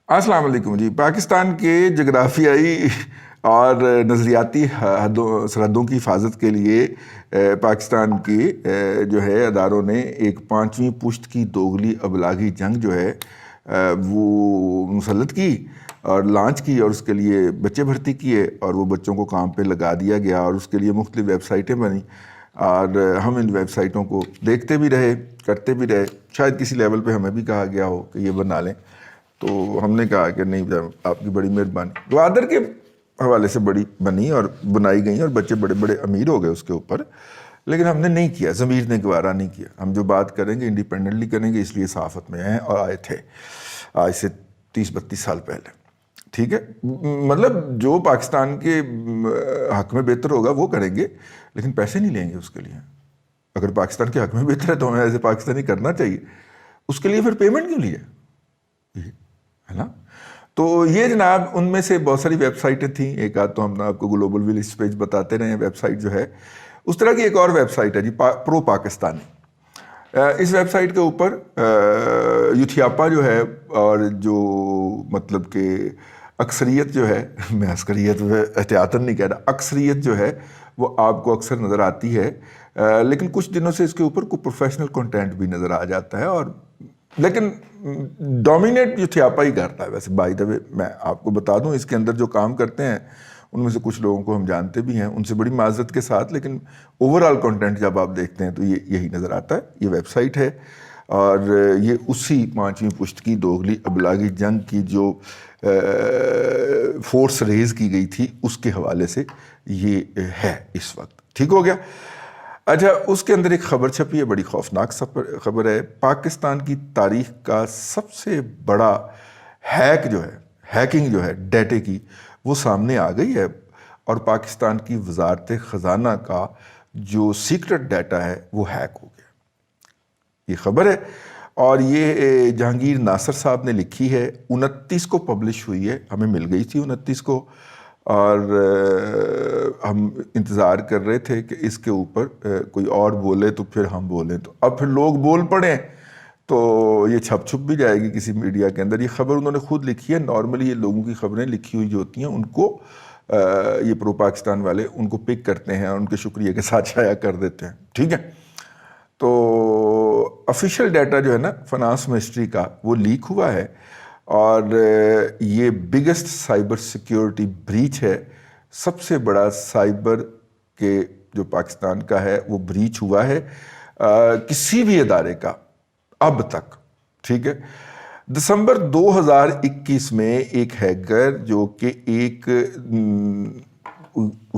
السلام علیکم جی۔ پاکستان کے جغرافیائی اور نظریاتی سرحدوں کی حفاظت کے لیے پاکستان کے جو ہے اداروں نے ایک 5ویں پشت کی دوغلی ابلاغی جنگ جو ہے وہ مسلط کی اور لانچ کی، اور اس کے لیے بچے بھرتی کیے اور وہ بچوں کو کام پہ لگا دیا گیا، اور اس کے لیے مختلف ویب سائٹیں بنیں اور ہم ان ویب سائٹوں کو دیکھتے بھی رہے، کرتے بھی رہے۔ شاید کسی لیول پہ ہمیں بھی کہا گیا ہو کہ یہ بنا لیں، تو ہم نے کہا کہ نہیں، آپ کی بڑی مہربانی۔ گوادر کے حوالے سے بڑی بنی اور بنائی گئیں اور بچے بڑے بڑے امیر ہو گئے اس کے اوپر، لیکن ہم نے نہیں کیا، ضمیر نے گوارا نہیں کیا۔ ہم جو بات کریں گے انڈیپینڈنٹلی کریں گے، اس لیے صحافت میں ہیں اور آئے تھے آج سے 30-32 سال پہلے، ٹھیک ہے۔ مطلب جو پاکستان کے حق میں بہتر ہوگا وہ کریں گے، لیکن پیسے نہیں لیں گے اس کے لیے۔ اگر پاکستان کے حق میں بہتر ہے تو ہمیں ایسے پاکستانی کرنا چاہیے، اس کے لیے پھر پیمنٹ کیوں لی ہے نا؟ تو یہ جناب ان میں سے بہت ساری ویب سائٹیں تھیں، ایک آدھ تو ہم آپ کو گلوبل ولیج پیج بتاتے رہے ہیں ویب سائٹ جو ہے۔ اس طرح کی ایک اور ویب سائٹ ہے جی، پرو پاکستانی۔ اس ویب سائٹ کے اوپر یوتھیاپا جو ہے، اور جو مطلب کہ اکثریت جو ہے، میں عسکریت احتیاطاً نہیں کہہ رہا، اکثریت جو ہے وہ آپ کو اکثر نظر آتی ہے، لیکن کچھ دنوں سے اس کے اوپر کوئی پروفیشنل کنٹینٹ بھی نظر آ جاتا ہے، اور لیکن ڈومینیٹ یوتھیاپا ہی کرتا ہے۔ ویسے بائی دا وے میں آپ کو بتا دوں، اس کے اندر جو کام کرتے ہیں ان میں سے کچھ لوگوں کو ہم جانتے بھی ہیں، ان سے بڑی معذرت کے ساتھ، لیکن اوورآل کنٹینٹ جب آپ دیکھتے ہیں تو یہی نظر آتا ہے۔ یہ ویب سائٹ ہے اور یہ اسی 5ویں پشت کی دوغلی ابلاغی جنگ کی جو فورس ریز کی گئی تھی اس کے حوالے سے یہ ہے اس وقت، ٹھیک ہو گیا۔ اچھا، اس کے اندر ایک خبر چھپی ہے، بڑی خوفناک خبر ہے۔ پاکستان کی تاریخ کا سب سے بڑا ہیکنگ جو ہے ڈیٹے کی، وہ سامنے آ گئی ہے، اور پاکستان کی وزارت خزانہ کا جو سیکرٹ ڈیٹا ہے وہ ہیک ہو گیا، یہ خبر ہے۔ اور یہ جہانگیر ناصر صاحب نے لکھی ہے، 29 کو پبلش ہوئی ہے، ہمیں مل گئی تھی 29 کو، اور ہم انتظار کر رہے تھے کہ اس کے اوپر کوئی اور بولے تو پھر ہم بولیں، تو اب پھر لوگ بول پڑیں تو یہ چھپ چھپ بھی جائے گی کسی میڈیا کے اندر۔ یہ خبر انہوں نے خود لکھی ہے۔ نارملی یہ لوگوں کی خبریں لکھی ہوئی جو ہوتی ہیں ان کو یہ پرو پاکستان والے ان کو پک کرتے ہیں اور ان کے شکریہ کے ساتھ شائع کر دیتے ہیں، ٹھیک ہے۔ تو آفیشیل ڈیٹا جو ہے نا فنانس منسٹری کا، وہ لیک ہوا ہے، اور یہ بگیسٹ سائبر سیکیورٹی بریچ ہے، سب سے بڑا سائبر کے جو پاکستان کا ہے وہ بریچ ہوا ہے کسی بھی ادارے کا اب تک، ٹھیک ہے۔ دسمبر 2021 میں ایک ہیکر جو کہ ایک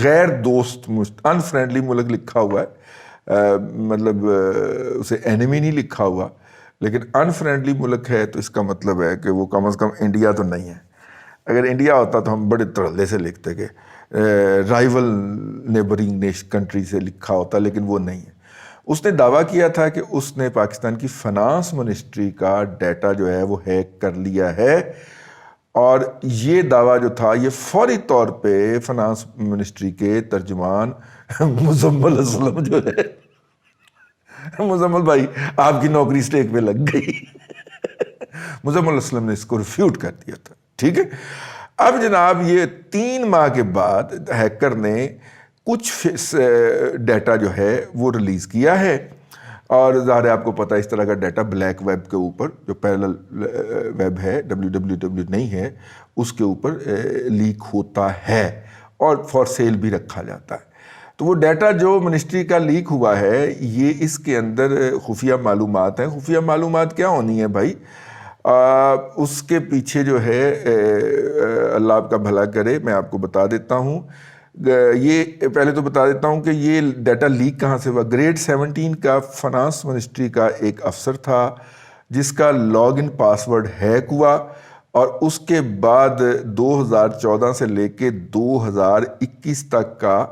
غیر دوست انفرینڈلی ملک لکھا ہوا ہے، مطلب اسے اینیمی نہیں لکھا ہوا، لیکن انفرینڈلی ملک ہے، تو اس کا مطلب ہے کہ وہ کم از کم انڈیا تو نہیں ہے۔ اگر انڈیا ہوتا تو ہم بڑے تڑلے سے لکھتے کہ رائیول نیبرنگ کنٹری سے لکھا ہوتا، لیکن وہ نہیں ہے۔ اس نے دعویٰ کیا تھا کہ اس نے پاکستان کی فنانس منسٹری کا ڈیٹا جو ہے وہ ہیک کر لیا ہے، اور یہ دعویٰ جو تھا یہ فوری طور پہ فنانس منسٹری کے ترجمان مزمل اسلم جو ہے، مزمل بھائی آپ کی نوکری سٹیک پہ لگ گئی، مزمل اسلم نے اس کو ریفیوٹ کر دیا تھا، ٹھیک ہے۔ اب جناب یہ 3 ماہ کے بعد ہیکر نے کچھ ڈیٹا جو ہے وہ ریلیز کیا ہے، اور ظاہر ہے آپ کو پتہ اس طرح کا ڈیٹا بلیک ویب کے اوپر جو پیرلل ویب ہے، www نہیں ہے، اس کے اوپر لیک ہوتا ہے اور فار سیل بھی رکھا جاتا ہے۔ تو وہ ڈیٹا جو منسٹری کا لیک ہوا ہے، یہ اس کے اندر خفیہ معلومات ہیں۔ خفیہ معلومات کیا ہونی ہے بھائی؟ اس کے پیچھے جو ہے اللہ آپ کا بھلا کرے، میں آپ کو بتا دیتا ہوں، یہ پہلے تو بتا دیتا ہوں کہ یہ ڈیٹا لیک کہاں سے ہوا۔ گریڈ 17 کا فنانس منسٹری کا ایک افسر تھا جس کا لاگ ان پاسورڈ ہیک ہوا، اور اس کے بعد 2014 سے لے کے 2021 تک کا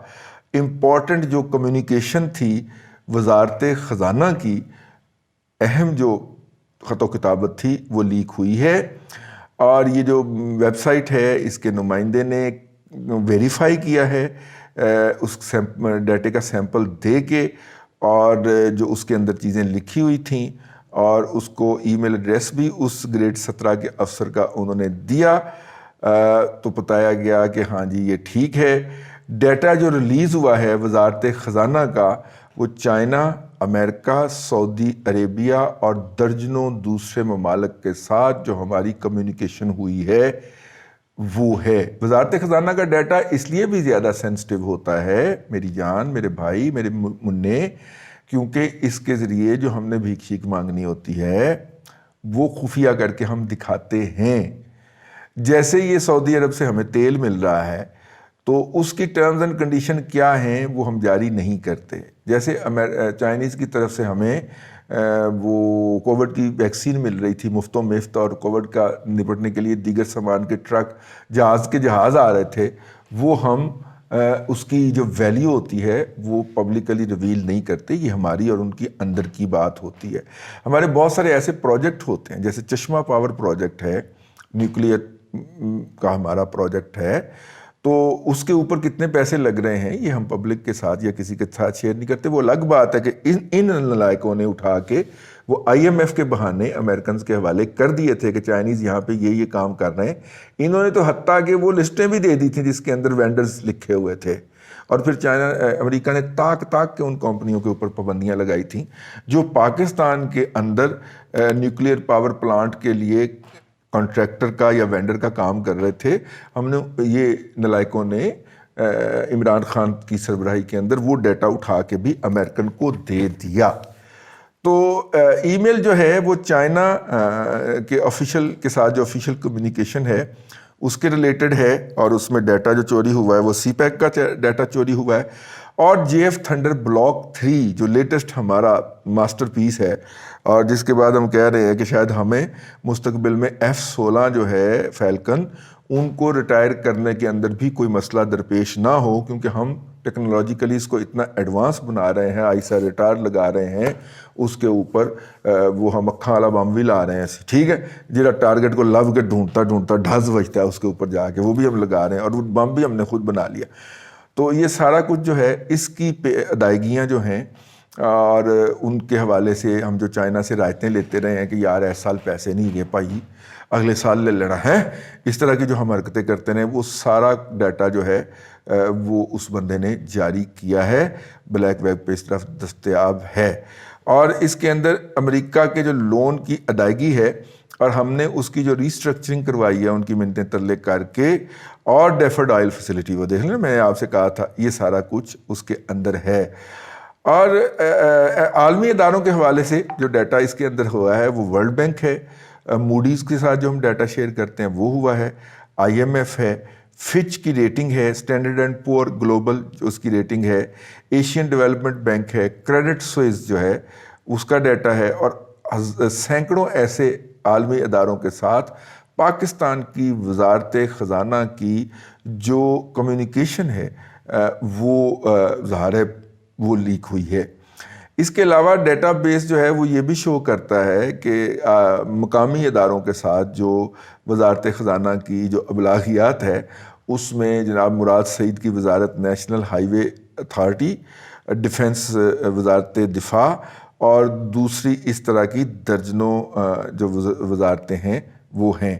امپورٹنٹ جو کمیونیکیشن تھی وزارت خزانہ کی، اہم جو خط و کتابت تھی، وہ لیک ہوئی ہے۔ اور یہ جو ویب سائٹ ہے اس کے نمائندے نے ویریفائی کیا ہے اس ڈیٹے کا سیمپل دے کے، اور جو اس کے اندر چیزیں لکھی ہوئی تھیں، اور اس کو ای میل ایڈریس بھی اس گریڈ 17 کے افسر کا انہوں نے دیا، تو بتایا گیا کہ ہاں جی یہ ٹھیک ہے۔ ڈیٹا جو ریلیز ہوا ہے وزارت خزانہ کا، وہ چائنا، امریکہ، سعودی عربیہ اور درجنوں دوسرے ممالک کے ساتھ جو ہماری کمیونیکیشن ہوئی ہے وہ ہے۔ وزارت خزانہ کا ڈیٹا اس لیے بھی زیادہ سینسٹیو ہوتا ہے میری جان، میرے بھائی، میرے منع، کیونکہ اس کے ذریعے جو ہم نے بھیک شیک مانگنی ہوتی ہے وہ خفیہ کر کے ہم دکھاتے ہیں۔ جیسے یہ سعودی عرب سے ہمیں تیل مل رہا ہے تو اس کی ٹرمز اینڈ کنڈیشن کیا ہیں وہ ہم جاری نہیں کرتے۔ جیسے چائنیز کی طرف سے ہمیں وہ کووڈ کی ویکسین مل رہی تھی مفت و مفت، اور کووڈ کا نپٹنے کے لیے دیگر سامان کے ٹرک، جہاز آ رہے تھے، وہ ہم اس کی جو ویلیو ہوتی ہے وہ پبلکلی ریویل نہیں کرتے۔ یہ ہماری اور ان کی اندر کی بات ہوتی ہے۔ ہمارے بہت سارے ایسے پروجیکٹ ہوتے ہیں، جیسے چشمہ پاور پروجیکٹ ہے، نیوکلیئر کا ہمارا پروجیکٹ ہے، تو اس کے اوپر کتنے پیسے لگ رہے ہیں یہ ہم پبلک کے ساتھ یا کسی کے ساتھ شیئر نہیں کرتے۔ وہ الگ بات ہے کہ ان نالائقوں نے اٹھا کے وہ آئی ایم ایف کے بہانے امریکنز کے حوالے کر دیے تھے کہ چائنیز یہاں پہ یہ کام کر رہے ہیں۔ انہوں نے تو حتیٰ کہ وہ لسٹیں بھی دے دی تھیں جس کے اندر وینڈرز لکھے ہوئے تھے، اور پھر امریکہ نے تاک کے ان کمپنیوں کے اوپر پابندیاں لگائی تھیں جو پاکستان کے اندر نیوکلیئر پاور پلانٹ کے لیے کانٹریکٹر کا یا وینڈر کا کام کر رہے تھے۔ ہم نے یہ نالائقوں نے عمران خان کی سربراہی کے اندر وہ ڈیٹا اٹھا کے بھی امریکن کو دے دیا۔ تو ای میل جو ہے وہ چائنا کے آفیشیل کے ساتھ جو آفیشیل کمیونیکیشن ہے اس کے ریلیٹڈ ہے، اور اس میں ڈیٹا جو چوری ہوا ہے وہ سی پیک کا ڈیٹا چوری ہوا ہے، اور جے ایف تھنڈر بلاک 3 جو لیٹسٹ ہمارا ماسٹر پیس ہے، اور جس کے بعد ہم کہہ رہے ہیں کہ شاید ہمیں مستقبل میں F-16 جو ہے فیلکن ان کو ریٹائر کرنے کے اندر بھی کوئی مسئلہ درپیش نہ ہو، کیونکہ ہم ٹیکنالوجیکلی اس کو اتنا ایڈوانس بنا رہے ہیں، آئسا ریٹائر لگا رہے ہیں اس کے اوپر، وہ ہم اکھاں والا بم بھی لا رہے ہیں، ٹھیک ہے، جہاں ٹارگٹ کو لو کے ڈھونڈتا ڈھز بجتا ہے اس کے اوپر جا کے، وہ بھی ہم لگا رہے ہیں، اور وہ بم بھی ہم نے خود بنا لیا۔ تو یہ سارا کچھ جو ہے اس کی ادائیگیاں جو ہیں، اور ان کے حوالے سے ہم جو چائنا سے رائتیں لیتے رہے ہیں کہ یار اس سال پیسے نہیں گئے بھائی، اگلے سال لے لینا ہے، اس طرح کی جو ہم حرکتیں کرتے ہیں، وہ سارا ڈیٹا جو ہے وہ اس بندے نے جاری کیا ہے، بلیک ویب پہ اس طرف دستیاب ہے۔ اور اس کے اندر امریکہ کے جو لون کی ادائیگی ہے، اور ہم نے اس کی جو ریسٹرکچرنگ کروائی ہے ان کی منتیں ترلے کر کے، اور ڈیفرڈ آئل فیسلٹی وہ دیکھ لیں، میں نے آپ سے کہا تھا یہ سارا کچھ اس کے اندر ہے۔ اور عالمی اداروں کے حوالے سے جو ڈیٹا اس کے اندر ہوا ہے وہ ورلڈ بینک ہے، موڈیز کے ساتھ جو ہم ڈیٹا شیئر کرتے ہیں وہ ہوا ہے، آئی ایم ایف ہے، فچ کی ریٹنگ ہے، اسٹینڈرڈ اینڈ پور گلوبل جو اس کی ریٹنگ ہے، ایشین ڈیولپمنٹ بینک ہے، کریڈٹ سوئس جو ہے اس کا ڈیٹا ہے، اور سینکڑوں ایسے عالمی اداروں کے ساتھ پاکستان کی وزارت خزانہ کی جو کمیونیکیشن ہے وہ ظاہر ہے وہ لیک ہوئی ہے۔ اس کے علاوہ ڈیٹا بیس جو ہے وہ یہ بھی شو کرتا ہے کہ مقامی اداروں کے ساتھ جو وزارت خزانہ کی جو ابلاغیات ہے اس میں جناب مراد سعید کی وزارت نیشنل ہائی وے اتھارٹی، ڈیفنس وزارت دفاع، اور دوسری اس طرح کی درجنوں جو وزارتیں ہیں وہ ہیں۔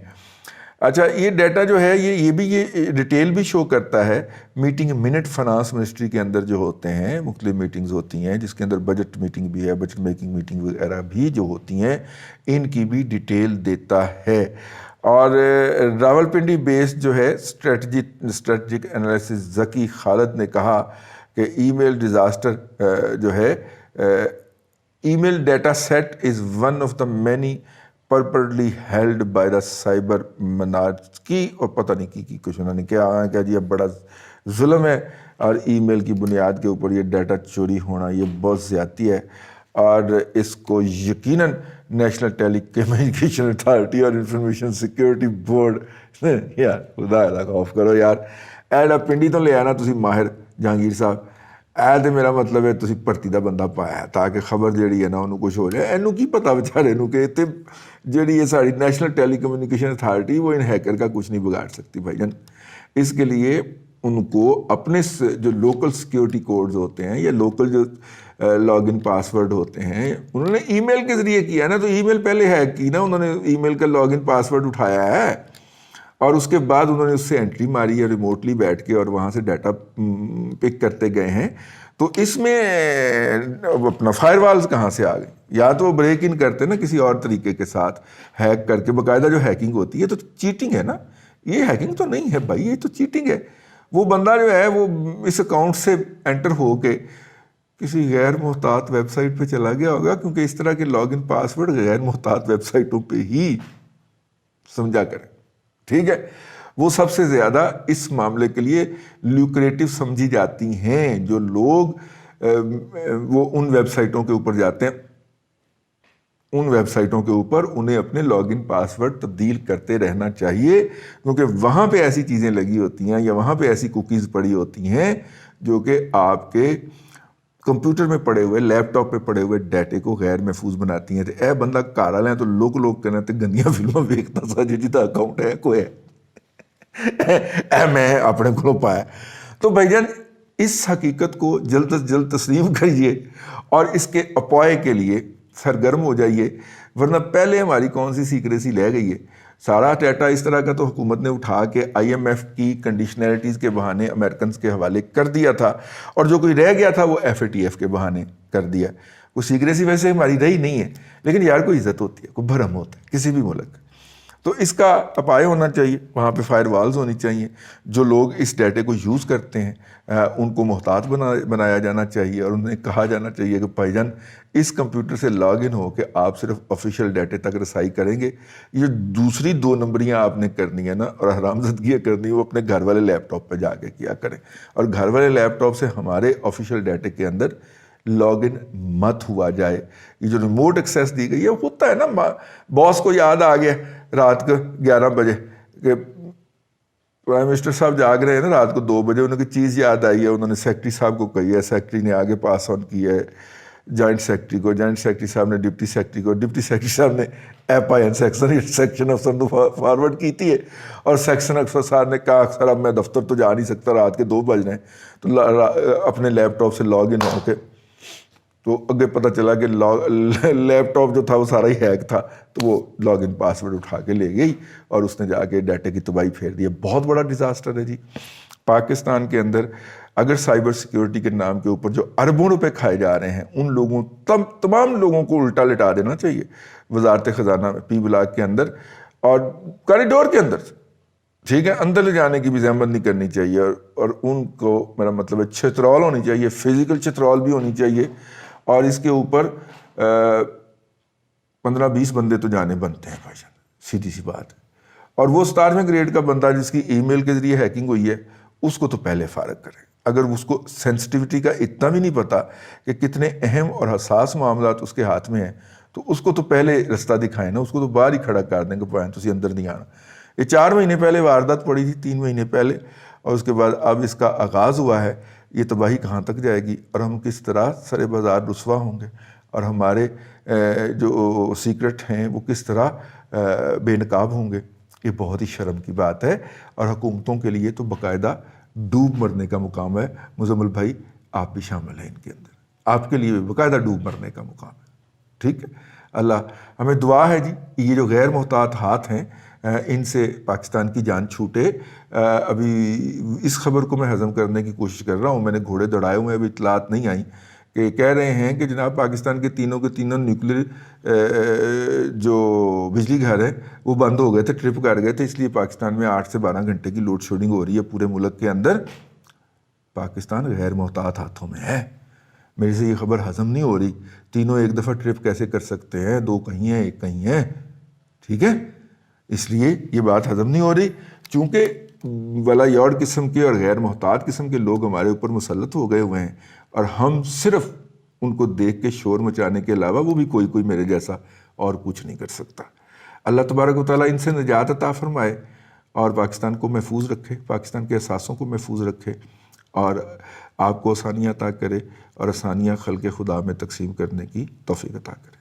اچھا، یہ ڈیٹا جو ہے یہ بھی یہ ڈیٹیل بھی شو کرتا ہے میٹنگ منٹ فنانس منسٹری کے اندر جو ہوتے ہیں، مختلف میٹنگز ہوتی ہیں جس کے اندر بجٹ میٹنگ بھی ہے، بجٹ میکنگ میٹنگ وغیرہ بھی جو ہوتی ہیں، ان کی بھی ڈیٹیل دیتا ہے۔ اور راولپنڈی بیس جو ہے اسٹریٹجک انالیسس ذکی خالد نے کہا کہ ای میل ڈیزاسٹر جو ہے، email data set is one of the many properly held by the cyber مناج کی، اور پتہ نہیں کی کچھ انہوں نے کیا جی اب بڑا ظلم ہے، اور ای میل کی بنیاد کے اوپر یہ ڈیٹا چوری ہونا یہ بہت زیادتی ہے، اور اس کو یقیناً نیشنل ٹیلی کمیونیکیشن اتھارٹی اور انفارمیشن سیکیورٹی بورڈ یار خدا دا خوف کرو یار، ایڈا پنڈی تو لے آنا تسی ماہر جہانگیر صاحب، اے تے میرا مطلب ہے تسی بھرتی دا بندہ پایا تاکہ خبر جیڑی ہے نا انہوں کچھ ہو جائے۔ اینوں کی پتہ بیچارے نوں کہ تے جیڑی یہ ساری نیشنل ٹیلی کمیونیکیشن اتھارٹی وہ ان ہیکر کا کچھ نہیں بگاڑ سکتی بھائی جان۔ اس کے لیے ان کو اپنے جو لوکل سیکیورٹی کوڈز ہوتے ہیں یا لوکل جو لاگ ان پاسورڈ ہوتے ہیں انہوں نے ای میل کے ذریعے کیا نا, تو ای میل پہلے ہیک کی نا, انہوں نے ای میل کا لاگ ان پاسورڈ اٹھایا ہے اور اس کے بعد انہوں نے اس سے انٹری ماری ہے ریموٹلی بیٹھ کے اور وہاں سے ڈیٹا پک کرتے گئے ہیں. تو اس میں اپنا فائر والز کہاں سے آ گئے؟ یا تو وہ بریک ان کرتے نا کسی اور طریقے کے ساتھ ہیک کر کے, باقاعدہ جو ہیکنگ ہوتی ہے تو چیٹنگ ہے نا, یہ ہیکنگ تو نہیں ہے بھائی, یہ تو چیٹنگ ہے. وہ بندہ جو ہے وہ اس اکاؤنٹ سے انٹر ہو کے کسی غیر محتاط ویب سائٹ پہ چلا گیا ہوگا, کیونکہ اس طرح کے لاگ ان پاسورڈ غیر محتاط ویب سائٹوں پہ ہی سمجھا کریں, ٹھیک ہے. وہ سب سے زیادہ اس معاملے کے لیے لیوکریٹو سمجھی جاتی ہیں. جو لوگ وہ ان ویب سائٹوں کے اوپر جاتے ہیں, ان ویب سائٹوں کے اوپر انہیں اپنے لاگ ان پاسورڈ تبدیل کرتے رہنا چاہیے, کیونکہ وہاں پہ ایسی چیزیں لگی ہوتی ہیں یا وہاں پہ ایسی کوکیز پڑی ہوتی ہیں جو کہ آپ کے کمپیوٹر میں پڑے ہوئے, لیپ ٹاپ پہ پڑے ہوئے ڈیٹے کو غیر محفوظ بناتی ہیں. تو اے بندہ کارا لیں تو لوگ کہنا تے گندیاں فلمیں ویکھتا سا جی اکاؤنٹ ہے کوئی اے میں اپنے کو پایا. تو بھائی جان اس حقیقت کو جلد از جلد تسلیم کریے اور اس کے اپوائے کے لیے سرگرم ہو جائیے, ورنہ پہلے ہماری کون سی سیکریسی رہ گئی ہے. سارا ڈیٹا اس طرح کا تو حکومت نے اٹھا کے آئی ایم ایف کی کنڈیشنلٹیز کے بہانے امریکنز کے حوالے کر دیا تھا, اور جو کوئی رہ گیا تھا وہ ایف اے ٹی ایف کے بہانے کر دیا. کوئی سیکریسی ویسے ہماری رہی نہیں ہے, لیکن یار کوئی عزت ہوتی ہے, کوئی بھرم ہوتا ہے کسی بھی ملک. تو اس کا اپائے ہونا چاہیے, وہاں پہ فائر والز ہونی چاہیے. جو لوگ اس ڈیٹے کو یوز کرتے ہیں ان کو محتاط بنایا جانا چاہیے, اور انہیں کہا جانا چاہیے کہ بھائی جان اس کمپیوٹر سے لاگ ان ہو کے آپ صرف آفیشیل ڈیٹے تک رسائی کریں گے. یہ دوسری 2 نمبریاں آپ نے کرنی ہے نا, اور حرامزدگیاں کرنی ہے, وہ اپنے گھر والے لیپ ٹاپ پہ جا کے کیا کریں, اور گھر والے لیپ ٹاپ سے ہمارے آفیشیل ڈیٹے کے اندر لاگ ان مت ہوا جائے. یہ جو ریموٹ ایکسیس دی گئی ہے ہوتا ہے نا, باس کو یاد آ گیا رات کو 11 بجے کہ پرائم منسٹر صاحب جاگ رہے ہیں نا رات کو 2 بجے, انہوں کی چیز یاد آئی ہے, انہوں نے سیکرٹری صاحب کو کہی ہے, سیکرٹری نے آگے پاس آن کی ہے جوائنٹ سیکرٹری کو, جوائنٹ سیکرٹری صاحب نے ڈپٹی سیکرٹری کو, ڈپٹی سیکرٹری صاحب نے ایپ آئی این سیکشن افسر کو فارورڈ کی تھی ہے, اور سیکشن افسر صاحب نے کہا سر اب میں دفتر تو جا نہیں سکتا, رات کے 2 بج رہے ہیں, تو اپنے لیپ ٹاپ سے لاگ ان ہو کے تو اگے پتہ چلا کہ لیپ ٹاپ جو تھا وہ سارا ہی ہیک تھا, تو وہ لاگ ان پاسورڈ اٹھا کے لے گئی اور اس نے جا کے ڈیٹا کی تباہی پھیر دی. بہت بڑا ڈیزاسٹر ہے جی. پاکستان کے اندر اگر سائبر سیکیورٹی کے نام کے اوپر جو اربوں روپے کھائے جا رہے ہیں, ان لوگوں تمام لوگوں کو الٹا لٹا دینا چاہیے وزارت خزانہ میں, پی بلاک کے اندر اور کوریڈور کے اندر, ٹھیک ہے, اندر لے جانے کی بھی زحمت نہیں کرنی چاہیے, اور ان کو میرا مطلب ہے چترول ہونی چاہیے, فزیکل چترول بھی ہونی چاہیے, اور اس کے اوپر 15-20 بندے تو جانے بنتے ہیں بھائی جان, سیدھی سی بات ہے. اور وہ 17ویں گریڈ کا بندہ جس کی ای میل کے ذریعے ہیکنگ ہوئی ہے اس کو تو پہلے فارغ کریں. اگر اس کو سینسٹیوٹی کا اتنا بھی نہیں پتا کہ کتنے اہم اور حساس معاملات اس کے ہاتھ میں ہیں, تو اس کو تو پہلے رستہ دکھائیں نا, اس کو تو باہر ہی کھڑا کر دیں کہ پوائنٹ تسی اندر نہیں آنا. یہ 4 مہینے پہلے واردات پڑی تھی, 3 مہینے پہلے, اور اس کے بعد اب اس کا آغاز ہوا ہے. یہ تباہی کہاں تک جائے گی, اور ہم کس طرح سر بازار رسوا ہوں گے, اور ہمارے جو سیکرٹ ہیں وہ کس طرح بے نقاب ہوں گے. یہ بہت ہی شرم کی بات ہے, اور حکومتوں کے لیے تو باقاعدہ ڈوب مرنے کا مقام ہے. مزمل بھائی آپ بھی شامل ہیں ان کے اندر, آپ کے لیے بھی باقاعدہ ڈوب مرنے کا مقام ہے, ٹھیک ہے. اللہ ہمیں دعا ہے جی, یہ جو غیر محتاط ہاتھ ہیں ان سے پاکستان کی جان چھوٹے. ابھی اس خبر کو میں ہضم کرنے کی کوشش کر رہا ہوں, میں نے گھوڑے دوڑائے ہوئے, ابھی اطلاعات نہیں آئیں, کہ کہہ رہے ہیں کہ جناب پاکستان کے تینوں نیوکلیر جو بجلی گھر ہیں وہ بند ہو گئے تھے, ٹرپ کر گئے تھے, اس لیے پاکستان میں 8 سے 12 گھنٹے کی لوڈ شیڈنگ ہو رہی ہے پورے ملک کے اندر. پاکستان غیر محتاط ہاتھوں میں ہے, میرے سے یہ خبر ہضم نہیں ہو رہی. تینوں ایک دفعہ ٹرپ کیسے کر سکتے ہیں, 2 کہیں ہیں 1 کہیں ہے, ٹھیک ہے. اس لیے یہ بات ہضم نہیں ہو رہی, چونکہ ولا یوڑ قسم کے اور غیر محتاط قسم کے لوگ ہمارے اوپر مسلط ہو گئے ہوئے ہیں, اور ہم صرف ان کو دیکھ کے شور مچانے کے علاوہ وہ بھی کوئی میرے جیسا اور کچھ نہیں کر سکتا. اللہ تبارک و تعالیٰ ان سے نجات عطا فرمائے, اور پاکستان کو محفوظ رکھے, پاکستان کے اثاثوں کو محفوظ رکھے, اور آپ کو آسانیاں عطا کرے, اور آسانیاں خلق خدا میں تقسیم کرنے کی توفیق عطا کرے.